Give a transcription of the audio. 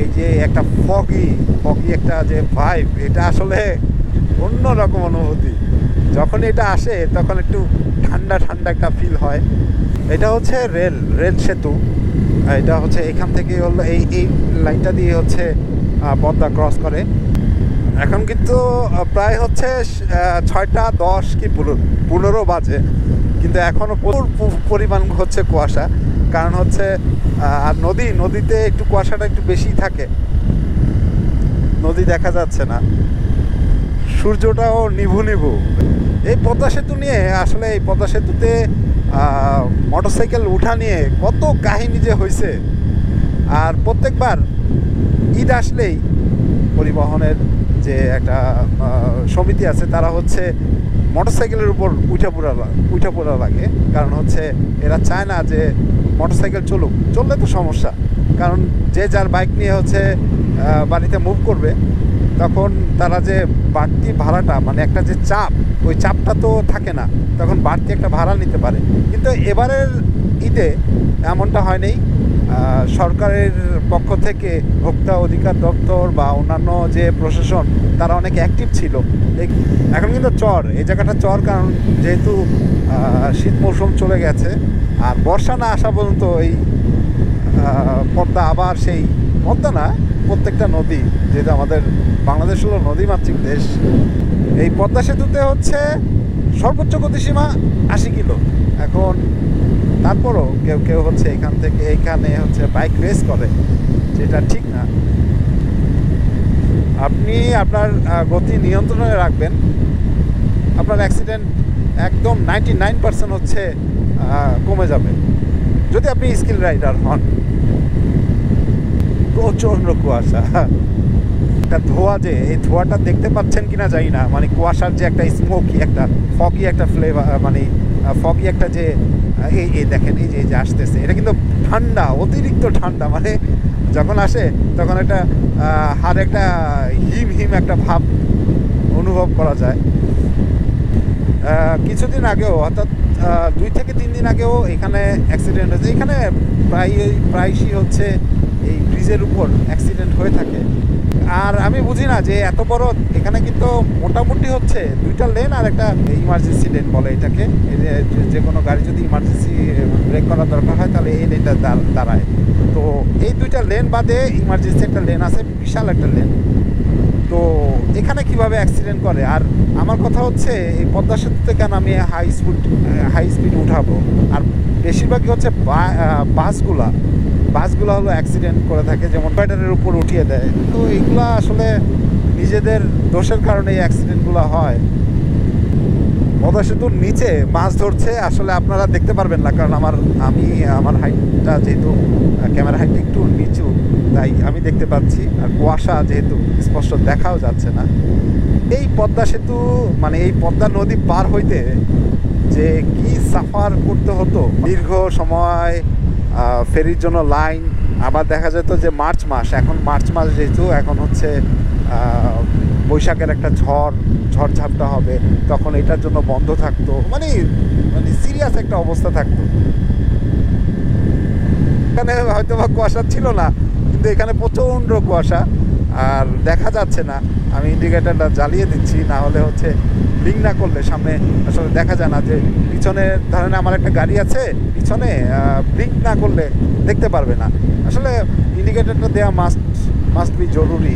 এই যে একটা ফগি ফগি একটা যে ভাইব, এটা আসলে অন্যরকম অনুভূতি। যখন এটা আসে তখন একটু ঠান্ডা ঠান্ডা একটা ফিল হয়। এটা হচ্ছে রেল সেতু। এটা হচ্ছে এখান থেকে হলো এই লাইনটা দিয়ে হচ্ছে পদ্মা ক্রস করে। এখন কিন্তু প্রায় হচ্ছে 6টা 10 কি 15 বাজে, কিন্তু এখনও প্রচুর পরিমাণ হচ্ছে কুয়াশা। কারণ হচ্ছে আর নদীতে একটু কুয়াশাটা একটু বেশি থাকে, নদী দেখা যাচ্ছে না, সূর্যটাও নিভু নিভু। এই পদ্মা সেতু নিয়ে আসলে এই পদ্মা সেতুতে মোটরসাইকেল উঠা নিয়ে কত কাহিনী যে হয়েছে। আর প্রত্যেকবার ঈদ আসলেই পরিবহনের যে একটা সমিতি আছে, তারা হচ্ছে মোটরসাইকেলের উপর উঠা পড়া লাগে। কারণ হচ্ছে এরা চায় না যে মোটরসাইকেল চললে তো সমস্যা। কারণ যে যার বাইক নিয়ে হচ্ছে বাড়িতে মুভ করবে, তখন তারা যে বাড়তি ভাড়াটা, মানে একটা যে চাপ, ওই চাপটা তো থাকে না, তখন বাড়তি একটা ভাড়া নিতে পারে। কিন্তু এবারের ঈদে এমনটা হয়নি। সরকারের পক্ষ থেকে ভোক্তা অধিকার দপ্তর বা অন্যান্য যে প্রশাসন, তারা অনেক অ্যাক্টিভ ছিল। এখন কিন্তু এই জায়গাটা চর, কারণ যেহেতু শীত মৌসুম চলে গেছে, আর বর্ষা না আসা পর্যন্ত এই পদ্মা আবার সেই পদ্মা না, প্রত্যেকটা নদী, যেহেতু আমাদের বাংলাদেশ হলো নদীমাতৃক দেশ, এই পদ্মা সেতুতে হচ্ছে সর্বোচ্চ গতিসীমা 80 কিলো। এখন তারপরও কেউ হচ্ছে এখানে হচ্ছে বাইক রেস করে, যেটা ঠিক না। আপনি আপনার গতি নিয়ন্ত্রণে রাখবেন, আপনার অ্যাক্সিডেন্ট একদম 99% হচ্ছে কমে যাবে যদি আপনি স্কিল রাইডার হন। প্রচণ্ড কুয়াশা, একটা ধোঁয়া, যে এই ধোঁয়াটা দেখতে পাচ্ছেন কিনা জানি না, মানে কুয়াশার যে একটা স্মোকি, একটা ফগি একটা ফ্লেভার, মানে ফগি একটা যে এই দেখেন, এই যে আসতেছে, এটা কিন্তু ঠান্ডা, অতিরিক্ত ঠান্ডা। মানে যখন আসে তখন একটা একটা হিম একটা ভাব অনুভব করা যায়। কিছুদিন আগেও, অর্থাৎ 2 থেকে 3 দিন আগেও এখানে অ্যাক্সিডেন্ট হয়েছে। এখানে প্রায়শই হচ্ছে এই ব্রিজের উপর অ্যাক্সিডেন্ট হয়ে থাকে। আর আমি বুঝি না যে এত বড়, এখানে কিন্তু মোটামুটি হচ্ছে 2টা লেন আর একটা ইমার্জেন্সি লেন বলে এটাকে। যে কোনো গাড়ি যদি ইমার্জেন্সি ব্রেক করার দরকার হয়, তাহলে এই লেনটা দাঁড়ায়। তো এই 2টা লেন বাদে ইমার্জেন্সি একটা লেন আছে, বিশাল একটা লেন। তো এখানে কিভাবে অ্যাক্সিডেন্ট করে? আর আমার কথা হচ্ছে, এই পদ্মা সেতুতে কেন আমি হাই স্পিড উঠাবো? আর বেশিরভাগই হচ্ছে বাসগুলো হলো অ্যাক্সিডেন্ট করে থাকে, যেমন ব্যাটারির উপর উঠিয়ে দেয়। তো এগুলো আসলে নিজেদের দোষের কারণে এই অ্যাক্সিডেন্টগুলো হয়। পদ্মা সেতুর নিচে মাছ ধরছে, আসলে আপনারা দেখতে পারবেন না, কারণ আমার হাইটটা যেহেতু, ক্যামেরা হাইটটা একটু নিচু, তাই আমি দেখতে পাচ্ছি। আর কুয়াশা যেহেতু স্পষ্ট দেখাও যাচ্ছে না। এই পদ্মা সেতু, মানে এই পদ্মা নদী পার হইতে যে কি সাফার করতে হতো, দীর্ঘ সময় ফেরির জন্য লাইন। আবার দেখা যেত যে মার্চ মাস যেহেতু এখন হচ্ছে বৈশাখের একটা ঝড়ঝাপটা হবে, তখন এটার জন্য বন্ধ থাকতো। মানে সিরিয়াস একটা অবস্থা থাকতো। এখানে হয়তো বা কুয়াশা ছিল না, কিন্তু এখানে প্রচণ্ড কুয়াশা, আর দেখা যাচ্ছে না। আমি ইন্ডিকেটারটা জ্বালিয়ে দিচ্ছি, না হলে হচ্ছে ব্লিঙ্ক না করলে সামনে আসলে দেখা যায় না। যে পিছনে ধরেন আমার একটা গাড়ি আছে, পিছনে ব্লিঙ্ক না করলে দেখতে পারবে না। আসলে ইন্ডিকেটারটা দেওয়া মাস্ট বি জরুরি।